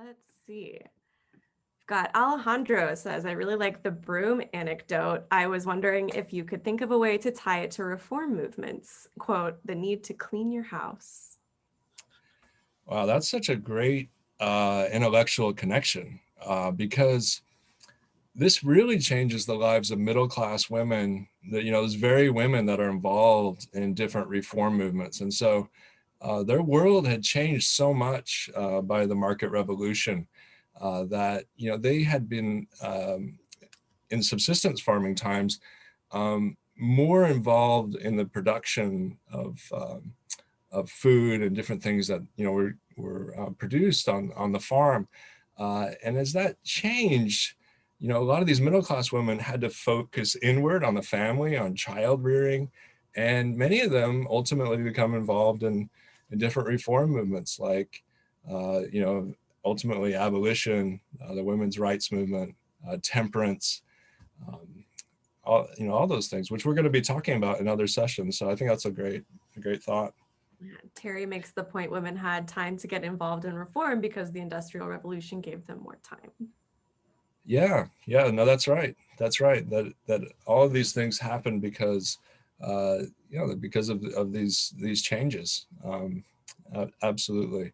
Let's see. Got Alejandro says, I really like the broom anecdote. I was wondering if you could think of a way to tie it to reform movements. Quote, the need to clean your house. Wow, that's such a great intellectual connection because this really changes the lives of middle-class women, that, those very women that are involved in different reform movements. And so their world had changed so much by the market revolution that, they had been in subsistence farming times more involved in the production of food and different things that, were produced on the farm. And as that changed, a lot of these middle-class women had to focus inward on the family, on child rearing, and many of them ultimately become involved in different reform movements like, ultimately abolition, the women's rights movement, temperance, all those things, which we're going to be talking about in other sessions. So I think that's a great thought. Terry makes the point women had time to get involved in reform because the Industrial Revolution gave them more time. Yeah, no, that's right. That all of these things happen because, because of these changes. Absolutely,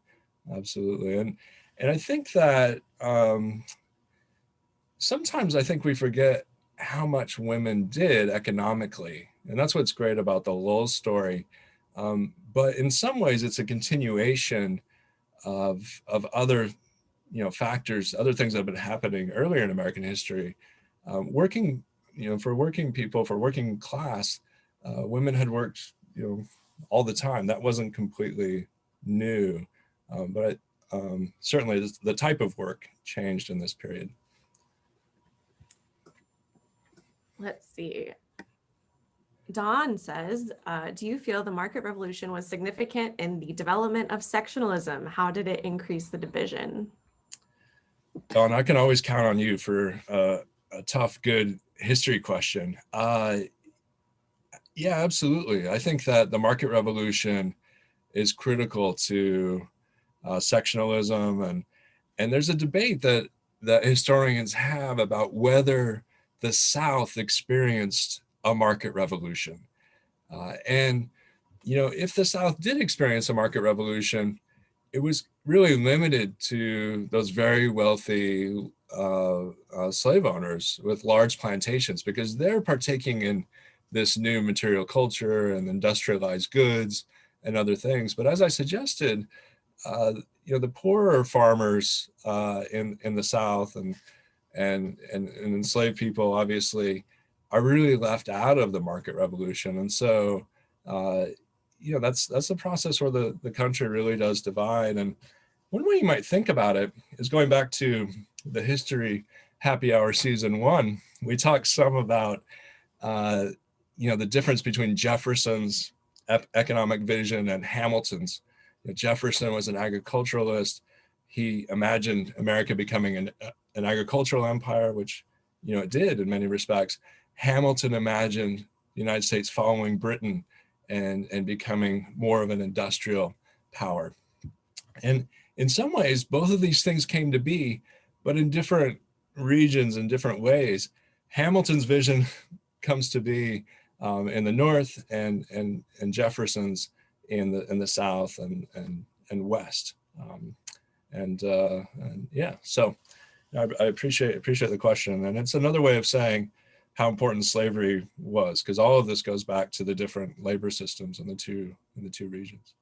and I think that sometimes I think we forget how much women did economically, and that's what's great about the Lowell story. But in some ways, it's a continuation of other factors, other things that have been happening earlier in American history. Working, for working people, for working class, women had worked, all the time. That wasn't completely new, but certainly the type of work changed in this period. Let's see. Don says, do you feel the market revolution was significant in the development of sectionalism? How did it increase the division? Don, I can always count on you for a tough, good history question. Yeah, absolutely. I think that the market revolution is critical to sectionalism, and there's a debate that historians have about whether the South experienced a market revolution. And if the South did experience a market revolution, it was really limited to those very wealthy slave owners with large plantations, because they're partaking in this new material culture and industrialized goods and other things. But as I suggested, the poorer farmers in the South and enslaved people obviously are really left out of the market revolution. And so that's the process where the country really does divide. And one way you might think about it is going back to the history happy hour season 1. We talked some about the difference between Jefferson's economic vision and Hamilton's. Jefferson was an agriculturalist. He imagined America becoming an agricultural empire, which it did in many respects. Hamilton imagined the United States following Britain and becoming more of an industrial power. And in some ways, both of these things came to be, but in different regions and different ways. Hamilton's vision comes to be in the North, and Jefferson's in the South and West. So I appreciate the question, and it's another way of saying how important slavery was, because all of this goes back to the different labor systems in the two regions.